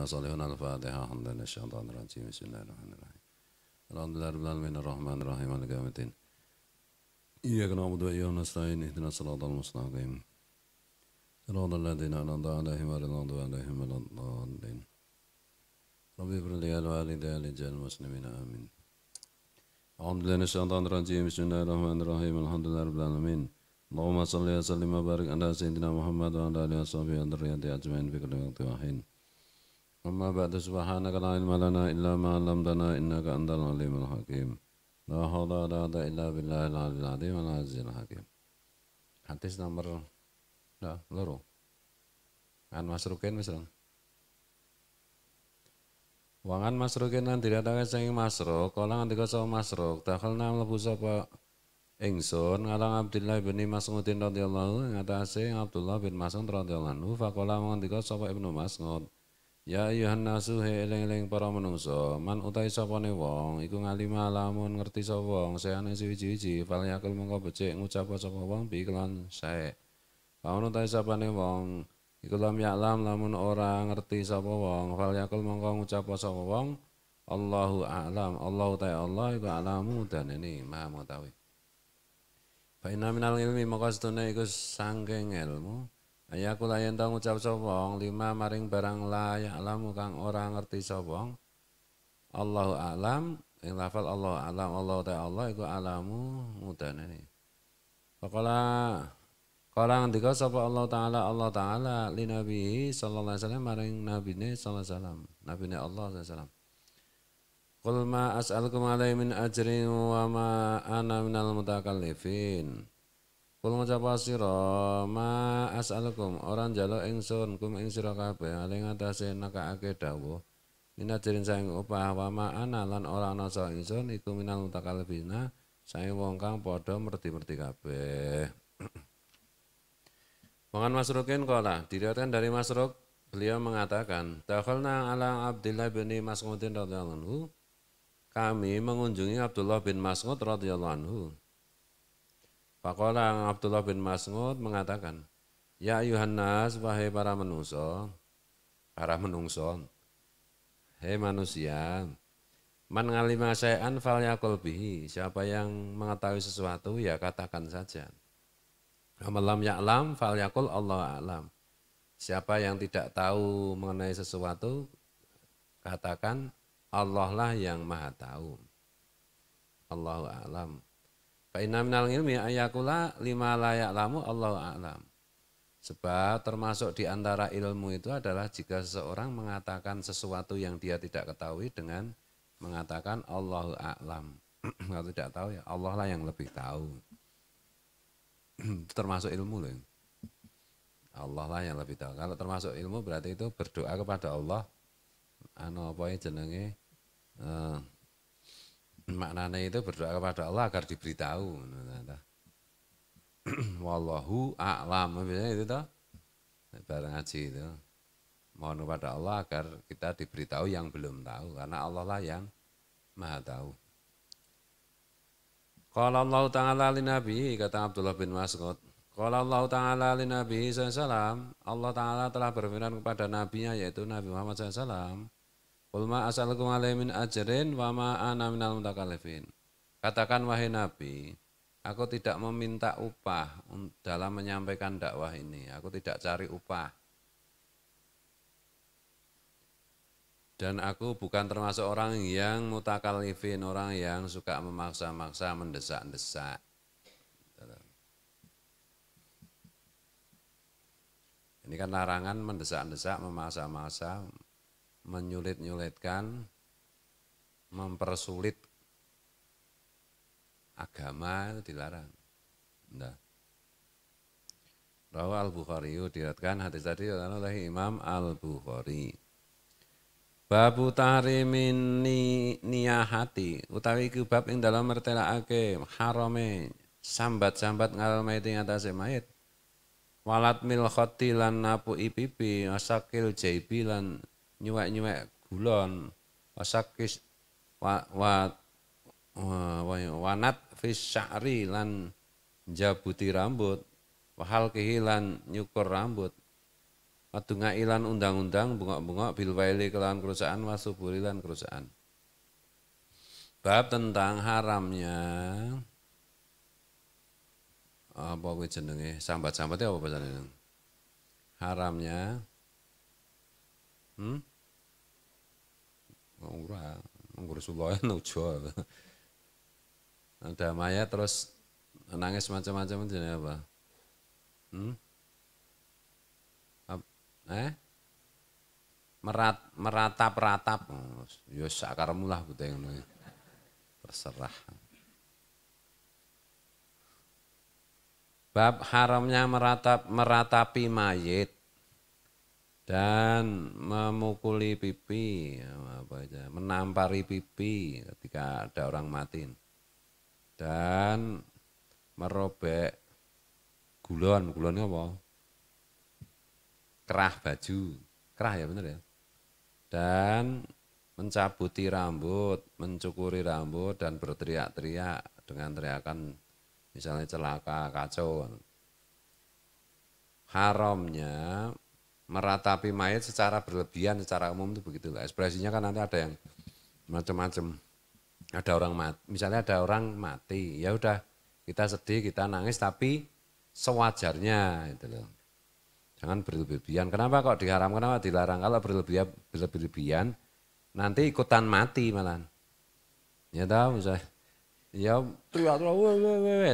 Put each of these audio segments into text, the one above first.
عبادنا صالحون الفاتحة الحمد لله الشيطان الرجيم بسم الله الرحمن الرحيم الحمد لله رب العالمين الرحمن الرحيم مالك يوم الدين إياك نعبد وإياك نستعين اهدنا الصراط المستقيم صراط الذين أنعمت عليهم غير المغضوب عليهم ولا الضالين ربي اغفر لي ولوالدي ولجميع المسلمين آمين الحمد لله الشيطان الرجيم بسم الله الرحمن الرحيم الحمد لله رب العالمين اللهم صل وسلم وبارك على سيدنا محمد وعلى آله وصحبه وذريته أجمعين في كل وقت وحين أما بعد سبحانك لا علم لنا إلا ما علمتنا إنك أنت العليم الحكيم لا حول ولا قوة إلا بالله العلي العظيم العزيز الحكيم hadis nomor loro an masrukin misal wangan masrukin lan diratake saking masruk kala ngendika sapa masruk dakhalna mlebu sapa ingsun ngalang Abdullah bin Mas'udin radhiyallahu ngatasi Abdullah bin Mas'ud radhiyallahu anhu faqala ngendika sapa Ibnu Mas'ud ya ayuhan nasu he eling-eling para manungsa man utai sapane wong iku ngalima lamun ngerti sapa wong sayane suwi-wiji fal yakul mongko becik ngucap sapa wong bi kelan sae lamun utai sapane wong iku lam ya'lam lamun ora ngerti sapa wong fal yakul mongko ngucap sapa wong Allahu a'lam Allahu ta'ala Allah iku a'lamu dan ini maha mengetahui fa inna minal ilmi mongko sedune iku sangking ilmu ayaku layan tau ngucap sapa lima maring barang la ya'lamu kang ora ngerti sapa Allahu a'lam ing lafal Allahu a'lam Allah ta'ala Allah iku alamu mudane Kala ngendika sapa Allah taala li nabi sallallahu alaihi wasallam maring nabine sallallahu alaihi wasallam nabine Allah sallallahu alaihi wasallam Qul ma as'alukum alaihi min ajrin wa ma ana minal mutakallifin Kul ngucap sira ma as'alukum orang njaluk ingsun kum ing sira kabeh ali ngatasé nekake dawuh minajrin saing upah wa ma ana lan ora ana sa ingsun iku minal mutakallifina saing wong kang padha merti-merti kabeh Wangan Masrukin qala diriwayatkan dari Masruk beliau mengatakan dakhalna ala Abdullah bin Mas'udin radhiyallahu anhu kami mengunjungi Abdullah bin Mas'ud radhiyallahu anhu Faqala Abdullah bin Mas'ud mengatakan, Ya ayuhan nas, wahai para menungso, hei manusia, man ngalima syai'an fal yakul bihi, siapa yang mengetahui sesuatu ya katakan saja. Amalam ya'lam fal yakul Allah a'lam. Siapa yang tidak tahu mengenai sesuatu, katakan Allah lah yang maha tahu. Allahu a'lam. Fa inna minal ilmi ayakula lima la ya'lamu Allahu a'lam. Sebab termasuk di antara ilmu itu adalah jika seseorang mengatakan sesuatu yang dia tidak ketahui dengan mengatakan Allahu a'lam. Kalau tidak tahu ya Allah lah yang lebih tahu. Termasuk ilmu loh. Allah lah yang lebih tahu. Kalau termasuk ilmu berarti itu berdoa kepada Allah. Apa jenenge maknanya itu berdoa kepada Allah agar diberitahu. Wallahu a'lam. Biasanya itu toh. Barang ngaji itu. Mohon kepada Allah agar kita diberitahu yang belum tahu. Karena Allah lah yang maha tahu. Qala Allah Ta'ala li Nabi, kata Abdullah bin Mas'ud. Qala Allah Ta'ala li Nabi SAW. Allah Ta'ala telah berfirman kepada Nabi-Nya yaitu Nabi Muhammad SAW. Qul ma as'alukum alaihi min ajrin wa ma ana minal mutakallifin. Katakan wahai Nabi, aku tidak meminta upah dalam menyampaikan dakwah ini. Aku tidak cari upah. Dan aku bukan termasuk orang yang mutakallifin, orang yang suka memaksa-maksa, mendesak-desak. Ini kan larangan mendesak-desak, memaksa-maksa, menyulit-nyulitkan, mempersulit agama itu dilarang. Nah. Rawa Al-Bukhari diriwayatkan hadis tadi oleh Imam Al-Bukhari. Babu tahrimin niyahati utawi iku bab ing dalam mertelakake harame sambat-sambat ngalal mayit ing atase mayit. Walat mil khoti lan napu pipi asakil jaibi lan nyuwek-nyuwek gulon wasakis wanat fis sya'ri lan jabuti rambut wahal kihilan nyukur rambut Padunga ilan undang-undang bengok-bengok bil waili kelawan kerusakan wasuburi lan kerusakan. Bab tentang haramnya apa kuwi jenenge? Sambat-sambate apa bahasane? Haramnya ora ngurus suloe nujo. Ada mayat terus nangis macam-macam jenenge apa? Meratap-ratap. Ya sakaremu lah putih ngono. Terserah. Bab haramnya meratapi mayit dan memukuli pipi, apa aja, menampari pipi ketika ada orang mati, dan merobek gulon apa? Kerah baju, kerah ya benar ya. Dan mencabuti rambut, mencukuri rambut dan berteriak-teriak dengan teriakan misalnya celaka, kacau. Haramnya meratapi mayat secara berlebihan, secara umum itu begitulah. Ekspresinya kan nanti ada yang macam-macam. Ada orang mati, misalnya ada orang mati, ya udah kita sedih, kita nangis, tapi sewajarnya itu loh. Jangan berlebihan. Kenapa kok diharam? Kenapa dilarang? Kalau berlebihan nanti ikutan mati malah. Ya tahu misalnya. Ya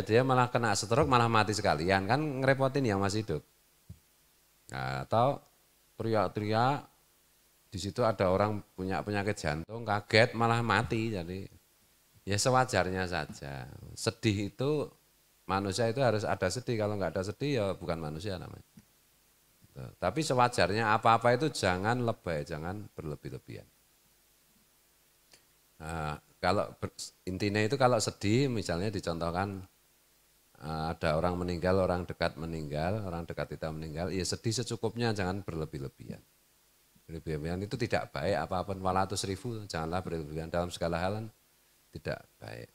dia malah kena stroke, malah mati sekalian, kan ngerepotin yang masih hidup. Nah, atau teriak-teriak di situ ada orang punya penyakit jantung, kaget malah mati. Jadi ya sewajarnya saja. Sedih itu manusia itu harus ada sedih, kalau nggak ada sedih ya bukan manusia namanya. Tapi sewajarnya apa-apa itu jangan lebay, jangan berlebih-lebihan. Nah, kalau intinya itu kalau sedih misalnya dicontohkan ada orang meninggal, orang dekat kita meninggal, ya sedih secukupnya, jangan berlebih-lebihan. Berlebihan itu tidak baik, apapun walatus rifu, janganlah berlebihan dalam segala hal, tidak baik.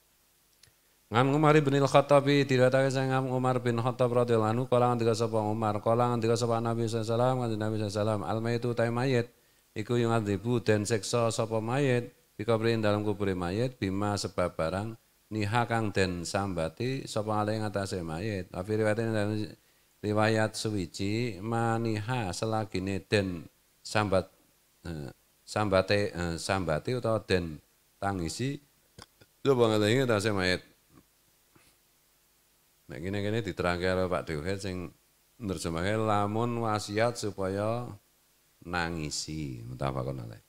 Ngam Umar bin Al-Khattabi diriwayatake sang Umar bin Khattab radhiyallahu anhu kala ngendika sapa Umar, kala ngendika sapa Nabi sallallahu alaihi wasallam, kanjeng Nabi sallallahu alaihi wasallam, al-mayyitu ta mayit iku yung adzibu den siksa sapa mayit bikabrin dalam kubur mayit bima sebab barang niha kang den sambati sapa ale ing atase mayit. Afi riwayat suwiji maniha selagine den sambati utawa den tangisi sapa ale ing atase mayit. Nek kene diterangke karo Pak Dewet sing nerjemahke lamun wasiat supaya nangisi mutafaqun alaih.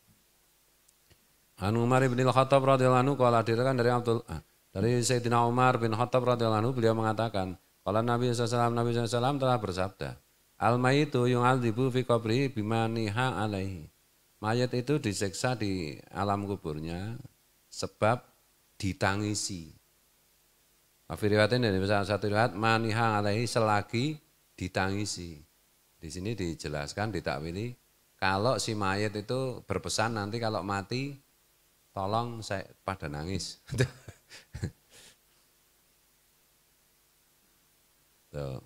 An Umar bin Al-Khattab radhiyallahu anhu qala dirikan dari Sayyidina Umar bin Khattab radhiyallahu anhu beliau mengatakan, qala Nabi SAW telah bersabda, al-mayyitu yu'adzibu fi qabri bima niha alaihi. Mayat itu disiksa di alam kuburnya sebab ditangisi. Fi riwayatin dari satu riwayat maniha alaihi selagi ditangisi. Di sini dijelaskan ditakwili kalau si mayat itu berpesan nanti kalau mati tolong saya pada nangis. Tuh.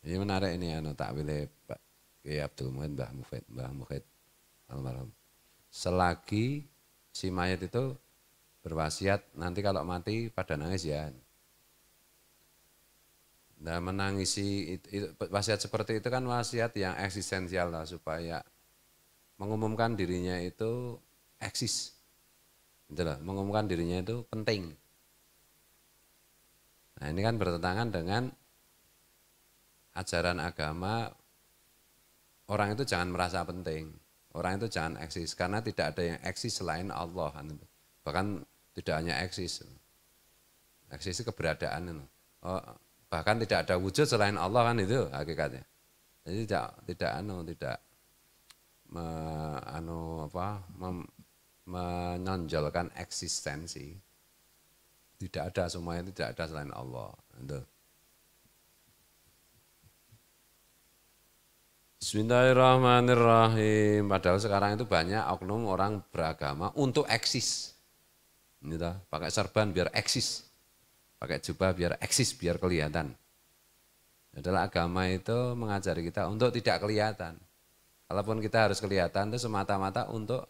Ini menarik ini takwile Pak Kiai Abdul Muhid Mbah Muhid almarhum. Selagi si mayat itu berwasiat nanti kalau mati pada nangis ya. Nah, menangisi wasiat seperti itu kan wasiat yang eksistensial lah, supaya mengumumkan dirinya itu eksis. Itulah, mengumumkan dirinya itu penting. Nah, ini kan bertentangan dengan ajaran agama. Orang itu jangan merasa penting. Orang itu jangan eksis karena tidak ada yang eksis selain Allah. Bahkan tidak hanya eksis. Eksis itu keberadaan. Bahkan tidak ada wujud selain Allah, kan itu hakikatnya. Jadi tidak menonjolkan eksistensi. Tidak ada, semuanya tidak ada selain Allah. Itu. Bismillahirrahmanirrahim. Padahal sekarang itu banyak oknum orang beragama untuk eksis. Gitu, pakai serban biar eksis. Pakai jubah biar eksis, biar kelihatan. Adalah agama itu mengajari kita untuk tidak kelihatan. Kalaupun kita harus kelihatan itu semata-mata untuk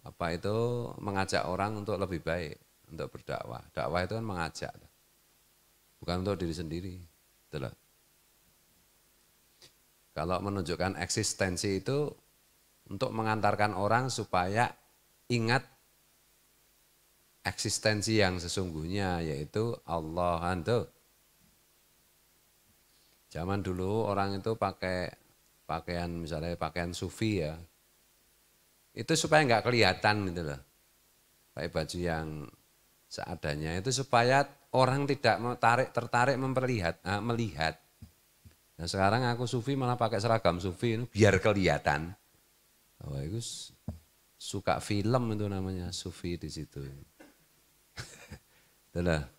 apa itu mengajak orang untuk lebih baik, untuk berdakwah. Dakwah itu kan mengajak, bukan untuk diri sendiri. Itulah. Kalau menunjukkan eksistensi itu untuk mengantarkan orang supaya ingat eksistensi yang sesungguhnya, yaitu Allah. Zaman dulu orang itu pakai pakaian, misalnya pakaian sufi ya, itu supaya nggak kelihatan gitu loh. Pakai baju yang seadanya itu supaya orang tidak tertarik melihat. Nah sekarang aku sufi malah pakai seragam sufi itu biar kelihatan. Oh, itu suka film itu namanya sufi di situ. Itulah.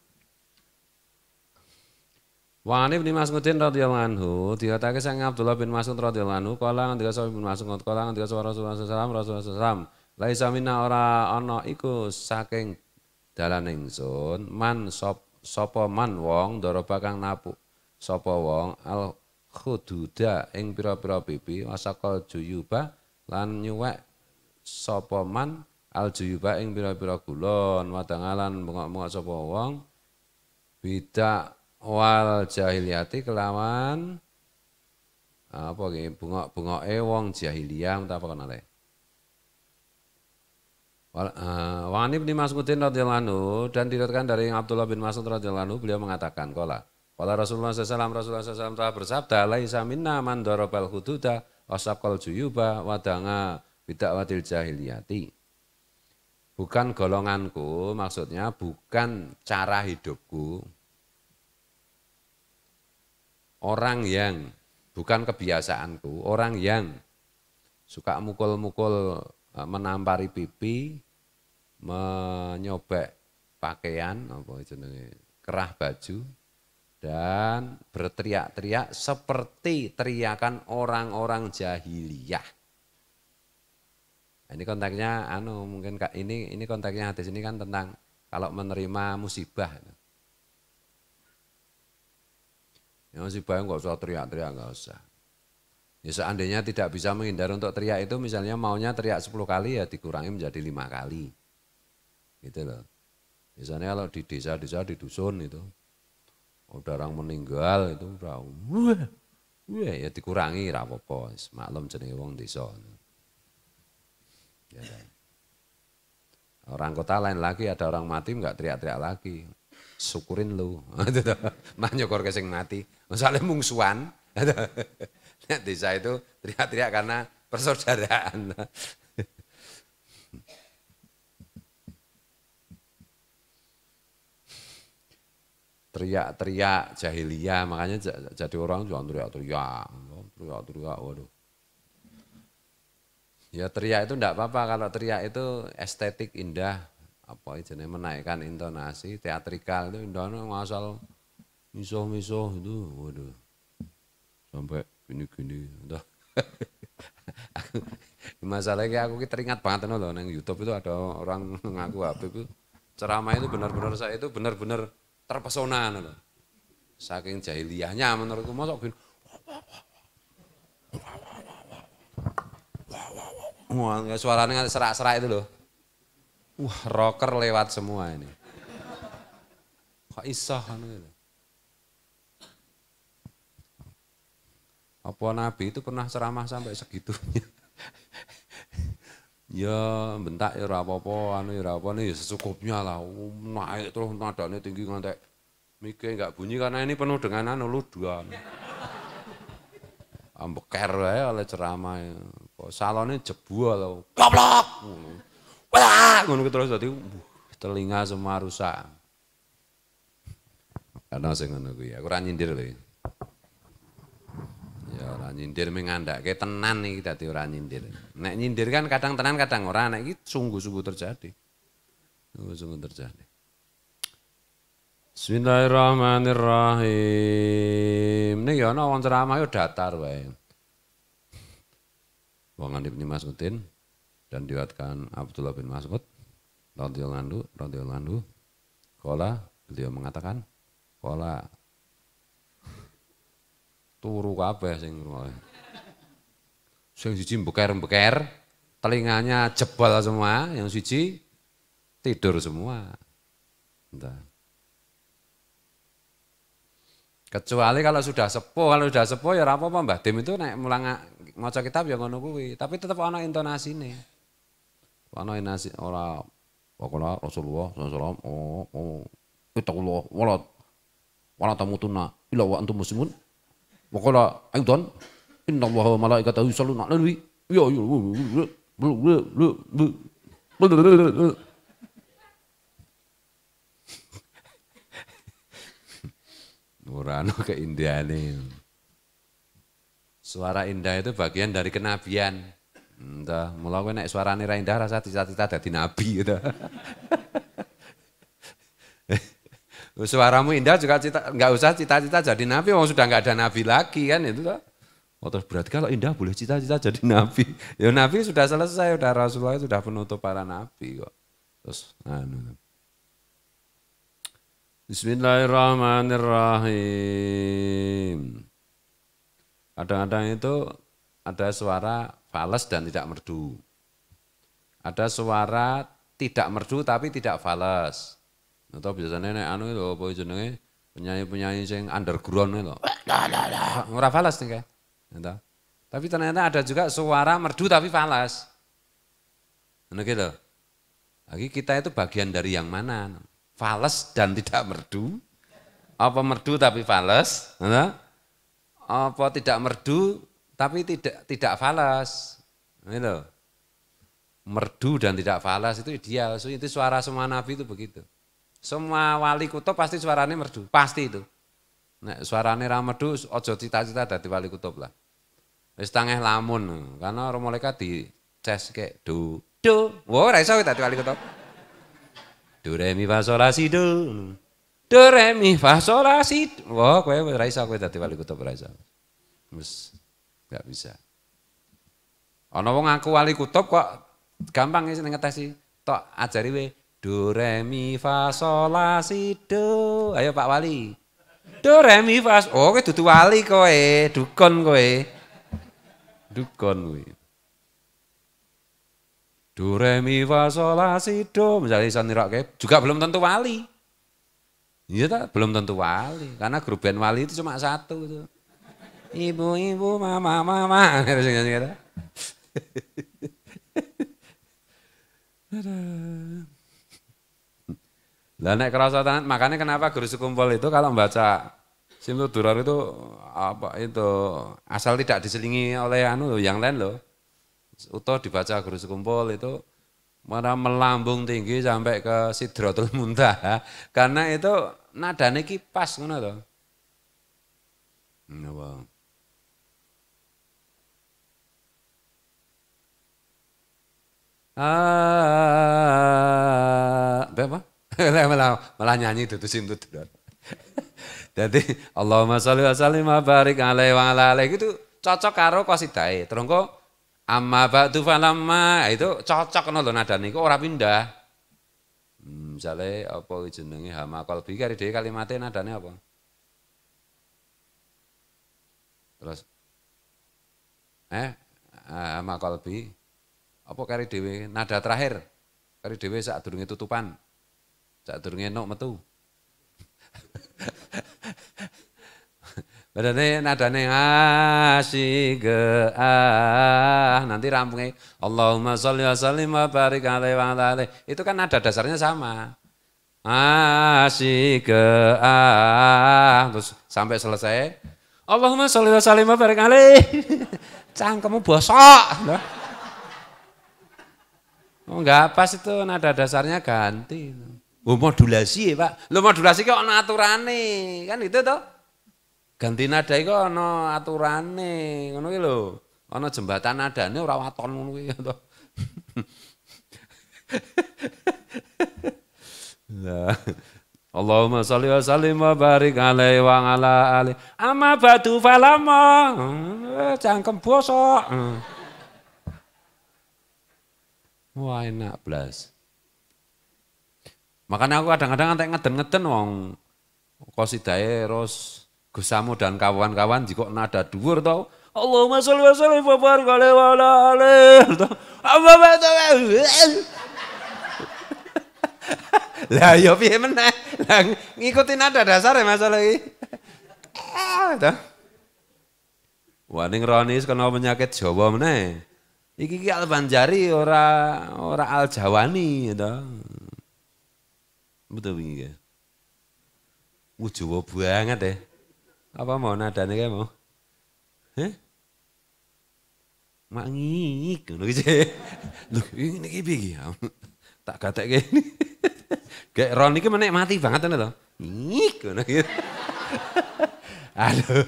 Wa ani bin Mas'udin radhiyallahu anhu, dikatakan sang Abdullah bin Mas'ud radhiyallahu anhu, kala ngendika sapa bin Mas'ud, kala ngendika sapa Rasulullah sallallahu alaihi wasallam, laisa minna ora ana iku saking dalan ingsun, man sapa man wong ndoroba kang napuk sapa wong al khududa ing pira-pira pipi wasakal juyuba lan nyuwek sapa man al juyuba ing pira-pira gulon wadangalan bengok-bengok sapa wong bidak wal jahiliyati kelawan apa iki bengok-bengoke wong jahiliyah apa kon ale. Wa ani bin Mas'udin radhiyallahu anhu dan diriwayatkan dari Abdullah bin Mas'ud radhiyallahu anhu beliau mengatakan qala Rasulullah SAW telah bersabda laisa minna man darabal hududa wasaqal juyuba wadanga bid'awatil jahiliyati. Bukan golonganku, maksudnya bukan cara hidupku. Orang yang bukan kebiasaanku, orang yang suka mukul-mukul, menampari pipi, menyobek pakaian, apa jenenge, kerah baju, dan berteriak-teriak seperti teriakan orang-orang jahiliyah. Ini konteksnya, mungkin ini konteksnya hadis ini kan tentang kalau menerima musibah. Ya musibah enggak usah teriak-teriak, enggak usah. Ya seandainya tidak bisa menghindar untuk teriak itu, misalnya maunya teriak 10 kali ya dikurangi menjadi 5 kali. Gitu loh. Misalnya kalau di desa-desa, di dusun itu, udah orang meninggal itu udah ya dikurangi ra apa-apa, maklum jenenge wong desa. Ya, orang kota lain lagi, ada orang mati enggak teriak-teriak lagi. Syukurin lu. Mah nyokor ke sing mati. Misalnya mungsuan. Desa itu teriak-teriak karena persaudaraan. Teriak-teriak jahiliyah, makanya jadi orang jangan teriak-teriak, waduh. Ya teriak itu enggak apa-apa, kalau teriak itu estetik indah, apa jenis menaikkan intonasi, teatrikal itu indahnya ngasal misuh-misuh itu, waduh. Sampai gini-gini, udah. Masalahnya aku teringat banget loh, nang YouTube itu ada orang ngaku Habib itu ceramah itu benar-benar saya itu benar-benar terpesona loh. Saking jahiliyahnya menurutku mosok gini. Wah, suaranya serak-serak itu loh. Wah, rocker lewat semua ini. Kok isah itu. Apa Nabi itu pernah ceramah sampai segitunya? Ya bentak ya ora apa-apa, ya ora apa ya secukupnya lah. Naik terus nadanya tinggi ngantek mikir enggak bunyi karena ini penuh dengan luduan. Ambeker wae oleh ceramah. Kok salone jebol. Goblok. Wah, ngono terus dadi telinga semua rusak. Karena sing ngono kuwi aku ora nyindir lho. Ya ora nyindir mengandake tenan iki dadi ora nyindir. Nek nyindir kan kadang tenan kadang ora, nek iki sungguh-sungguh terjadi. Sungguh-sungguh terjadi. Bismillahirrahmanirrahim. Nek ya ana wong ceramah yo datar wae. Wong Ibnu Mas'udin dan diriwayatkan Abdullah bin Mas'ud radhiyallahu anhu. Qala, beliau mengatakan, qala turu kabeh sing ngrungokne. Yang siji beker-beker, telinganya jebol semua, yang siji tidur semua. Entah. Kecuali kalau sudah sepuh ya ora apa-apa Mbah Dim itu nek mulang maca kitab ya ngono kuwi, tapi tetep ana intonasine. Ana intonasi ora pokoke Rasulullah sallallahu alaihi wasallam wala tamutunna illa wa antum muslimun. Pokoke aidan innallaha wa malaikatahu yusholluna 'alan nabi. Ya ora ono keindahannya. Suara indah itu bagian dari kenabian. Entah, mula kowe nek suarane ra indah rasa cita-cita dadi nabi gitu. Suaramu indah juga enggak usah cita-cita jadi nabi, wong sudah enggak ada nabi lagi kan itu toh. Oh, terus berarti kalau indah boleh cita-cita jadi nabi. Ya nabi sudah selesai, udah Rasulullah sudah penutup para nabi kok. Terus Bismillahirrahmanirrahim. Kadang-kadang itu ada suara fales dan tidak merdu. Ada suara tidak merdu tapi tidak fales. Atau biasanya nek anu lho apa jenenge penyanyi-penyanyi sing underground lho. Ora fales nih kae. Tapi ternyata ada juga suara merdu tapi fales. Ngono gitu. Lagi kita itu bagian dari yang mana? Fales dan tidak merdu, apa merdu tapi fales, apa tidak merdu tapi tidak fales, gitu. Merdu dan tidak fales itu ideal, itu suara semua nabi itu begitu. Semua wali kutub pasti suaranya merdu, pasti itu. Nek suaranya ra merdu, ojo cita-cita dadi wali kutub lah. Wis tangeh lamun, karena orang malaikat di ces kayak do, wah ra iso dadi wali kutub. Do re mi fa sol la si do. Do re mi fa sol la si. Wah, kowe ora iso kowe dadi wali kutub ora iso. Wis enggak bisa. Ana wong ngaku wali kutub kok gampang sing ngetesi. Tok ajari we do re mi fa sol la si do. Ayo Pak Wali. Do re mi fa. Oh, kowe dudu wali kowe, dukun kowe. Dukun kowe. Do re mi fa sol la si do, misalnya iso nirokke juga belum tentu wali. Iya tak, belum tentu wali, karena grup band wali itu cuma satu itu. Ibu-ibu, mama, gitu. Lah nek kerasa tangan, makanya kenapa guru sekumpul itu kalau membaca Simtul Durar itu apa itu asal tidak diselingi oleh yang lain loh. Utuh dibaca guru sekumpul itu mana melambung tinggi sampai ke Sidratul Muntaha karena itu nadane ki pas ngono to. Napa? Apa? malah nyanyi itu Simtul Durar. Jadi Allahumma sholli wa sallim wa barik alaihi wa ala alihi itu cocok karo qasidahe. Terus kok amma ba'du falamma itu cocok ngono lho nadane iku ora pindah. Misale apa jenenge hama qalbi kari dhewe kalimate nadane apa? Terus hama qalbi apa kari dhewe nada terakhir? Kari dhewe sadurunge tutupan. Sadurunge enuk metu. Nadane asyik nanti rampungnya Allahumma sholli wa sallim wa barik alaihi wa ala alihi. Itu kan nada dasarnya sama. Asyik terus sampai selesai Allahumma sholli wa sallim wa barik alaihi. Cangkemmu bosok. Oh enggak pas itu nada dasarnya ganti. Oh modulasi ya Pak. Lo modulasi kok ana aturane kan itu toh. Ganti nada iku ana aturane, ngono ki lho. Ana jembatan nadane ora waton ngono kuwi to. Lah. Allahumma sholli wa sallim wa barik alaihi wa ala alihi. Amma ba'du falama. Cangkem bosok. Wah enak blas. Makanya aku kadang-kadang antek ngeden-ngeden wong qasidahe terus Gusamu dan kawan-kawan jika nada dhuwur to Allahumma sholli wa sallim wa barik alaihi wa ala alihi. Lah ya piye meneh? Lah ngikuti nada dasare masalah iki. Wah ning Roni kena penyakit Jawa meneh. Iki Al-Banjari ora Al-Jawani to. Betul iki. Jawa banget ya. Apa mau nadane kae mau? Heh? Mak ngik ngono iki. Lho iki piye iki? Tak gatekke. Kayak Ron iki menikmati banget ngono to. Ngik ngono iki. Aduh.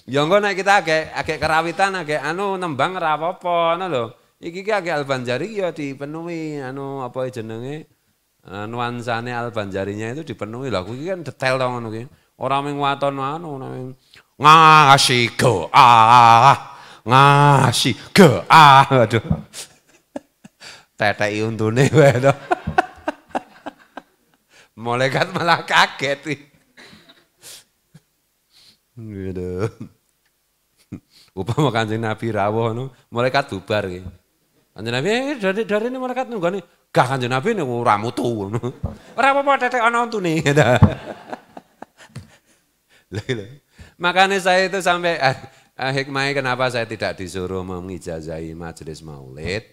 Ya engko nek kita agak kerawitan agak nembang ora apa-apa ngono lho. Iki agak Al-Banjari ya dipenuhi apa jenenge nuansane Al-Banjarinya itu dipenuhi. Lah kuwi kan detail to ngono ki. Ora mung waton ngasih go ngasih go aduh. Teteki untune wae to. Malaikat malah kaget. Gitu. Upama Kanjeng Nabi rawuh ngono, malaikat bubar iki. Kanjeng Nabi dari ini malaikat nunggone, gak Kanjeng Nabi niku ora mutu ngono. Ora apa-apa tetek ana untune. Makanya saya itu sampai hikmahnya kenapa saya tidak disuruh mengijazahi majelis maulid.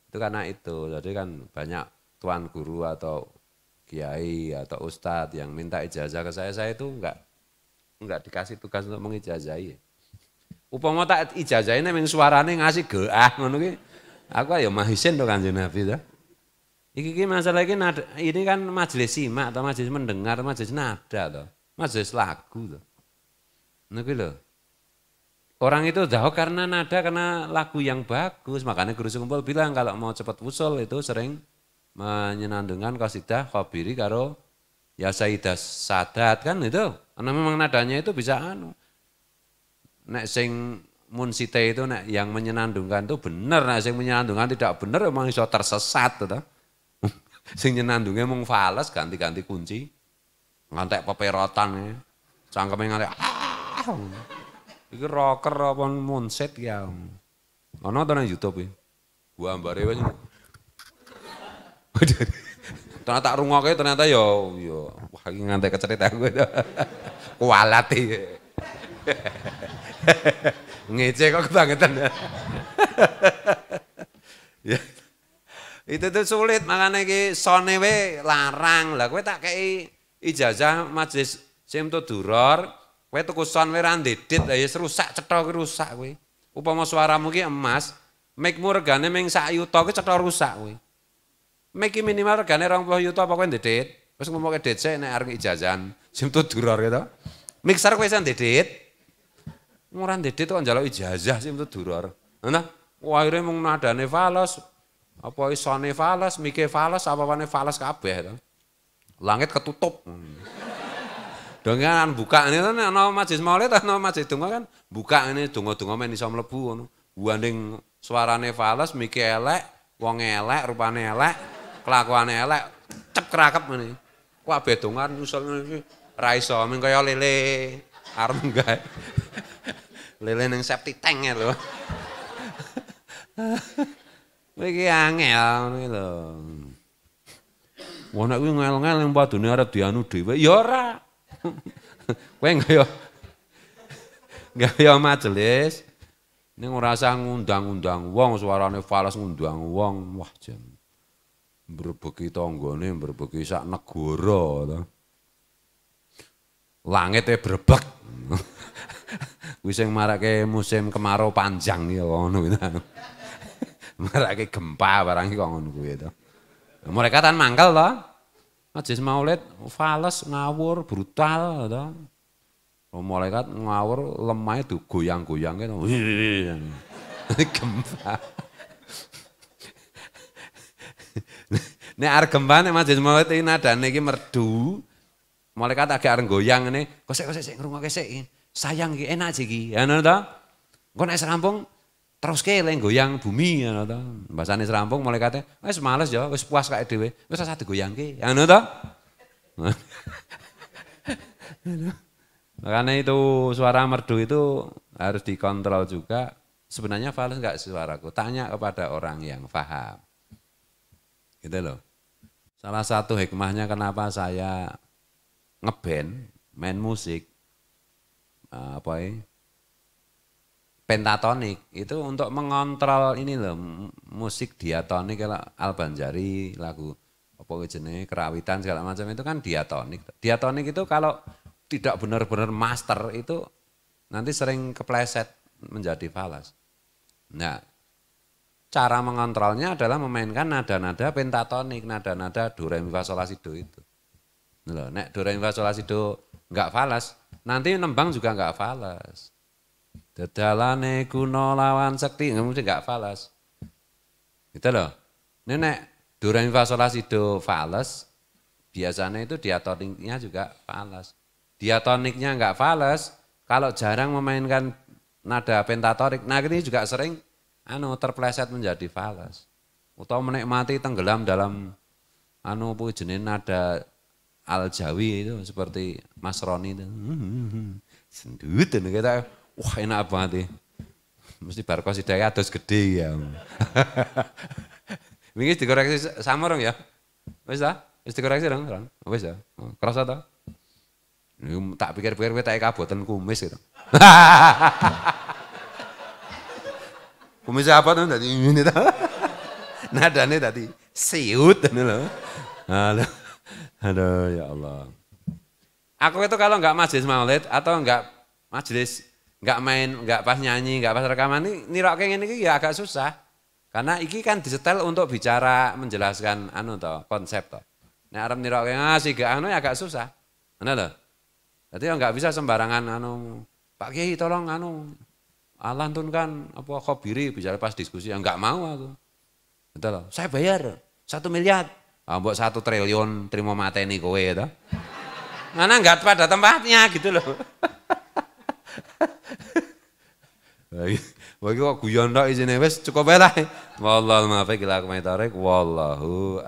Itu karena itu. Jadi kan banyak tuan guru atau kiai atau ustadz yang minta ijazah ke saya itu enggak dikasih tugas untuk mengijazahi. Upama tak ijazahin ning suarane ngasih geah ngono ki. Aku ya mahisin to Kanjeng Nabi to. Iki masalah ini kan majelis simak atau majelis mendengar, majelis nada to. Majelis lagu to. Niku lho. Orang itu jauh karena nada, karena lagu yang bagus. Makanya Guru Sekumpul bilang kalau mau cepat usul itu sering menyenandungkan qasidah khabiri karo ya Sayyidah Sadat kan itu. Karena memang nadanya itu bisa nek sing munsite itu nek yang menyenandungkan itu bener, nek sing menyenandungkan tidak bener memang iso tersesat to. Sing nyenandungnya mung fales ganti-ganti kunci. Ngantek peperotan cangkeme ngantek iki rocker apa munset ya. Ono to nang YouTube iki. Gua ambare wis. Ternyata tak rungokke ternyata yo wah iki ngantek kecerit aku. Kualat iki. Ngece kok kebangetan. Ya. Itu tuh sulit makanya iki sone we larang. Lah kowe tak kei ijazah majelis Simtu Duror, kowe tuku son we ra ndedit lah ya rusak cetha ki rusak kowe. Upama suaramu ki emas, mic-mu regane ming sak yuta ki cetha rusak kowe. Mic ki minimal regane 20 yuta apa kowe ndedit? Wis ngomongke dhisik nek arep ijazahan Simtu Duror gitu. Mixer kowe iso ndedit. Ora ndedit kok njaluk ijazah Simtu Duror. Nah, akhire mung nadane fales. Apa isone fales, mike fales, apa-apane fales kabeh to. Langit ketutup. Dengan buka ini kan ana majelis maulid ana majelis donga kan buka ini donga-donga men iso mlebu ngono. Guanding suarane fales, mike elek, wong elek, rupane elek, kelakuane elek, cep kerakep ngene. Kabeh donga nyusul ngene ra iso men kaya lele arep gawe. Lele ning septic tank lho. Iki angel ngono lho. Wong nek kuwi ngel-ngel ning padune arep dianu dhewe ya ora. Kowe gawe majelis ning ora usah ngundang-undang wong suarane fales ngundang wong wah jan mbrebeki tanggane mbrebeki sak negara to. Langite brebek. Kuwi sing marake musim kemarau panjang ya ngono kuwi. Marake gempa barang iki kok ngono kuwi to. Mereka kan mangkel to. Majelis maulid fales ngawur brutal to. Malaikat ngawur lemahe digoyang-goyangke to. Gempa. Nek arep gempa nek majelis maulid iki nadane iki merdu. Malaikat agak arep goyang ngene. Kok sik ngrungokke sik. Sayang iki enak iki. Ngono to. Engko nek serampung terus ke leng goyang bumi ngono to. Basane serampung malaikate wis males ya, wis puas kaya dhewe. Wis ora digoyangke. Ngono to. Makanya itu suara merdu itu harus dikontrol juga. Sebenarnya fals enggak suaraku? Tanya kepada orang yang paham. Gitu loh. Salah satu hikmahnya kenapa saya ngeband, main musik, pentatonik itu untuk mengontrol ini loh, musik diatonik kalau Al-Banjari lagu apa jenenge kerawitan segala macam itu kan diatonik. Diatonik itu kalau tidak benar-benar master itu nanti sering kepleset menjadi falas. Nah, cara mengontrolnya adalah memainkan nada-nada pentatonik, nada-nada do re mi fa sol la si do itu. Loh, nek do re mi fa sol la si do enggak falas, nanti nembang juga enggak falas. Dedalane kuno lawan sekti mesti enggak falas. Gitu loh. Nek do re mi fa sol la si do falas, biasanya itu diatoniknya juga falas. Diatoniknya enggak falas, kalau jarang memainkan nada pentatonik, nah ini juga sering terpleset menjadi falas. Atau menikmati tenggelam dalam jenenge nada Al-Jawi itu seperti Mas Roni itu. Sendut kita, wah enak banget ya. Mesti bar kosidaya ados gede ya. Wingi dikoreksi sama dong ya. Wis ta? Wis dikoreksi dong, wis ya. Kerasa ta? Tak pikir-pikir tak kaboten kumis gitu. Kumis apa tuh tadi ini tuh? Nadanya tadi siut loh. Aduh ya Allah. Aku itu kalau enggak majelis maulid atau enggak majelis, enggak main, enggak pas nyanyi, enggak pas rekaman ini rock ngene iki ya agak susah. Karena iki kan disetel untuk bicara menjelaskan konsep toh. Nek arep nirokke ngasih gak ya agak susah. Mana loh? Jadi enggak bisa sembarangan Pak Kiai tolong lantunkan khobiri bicara pas diskusi, enggak mau aku. Betul loh. Saya bayar 1 miliar. Mbok 1 triliun terima mateni kowe to. Mana enggak pada tempatnya gitu loh. Bagi kok guyon tok isine wis cukup wae lah. Wallahu muwaffiq ila aqwamit thoriq wallahu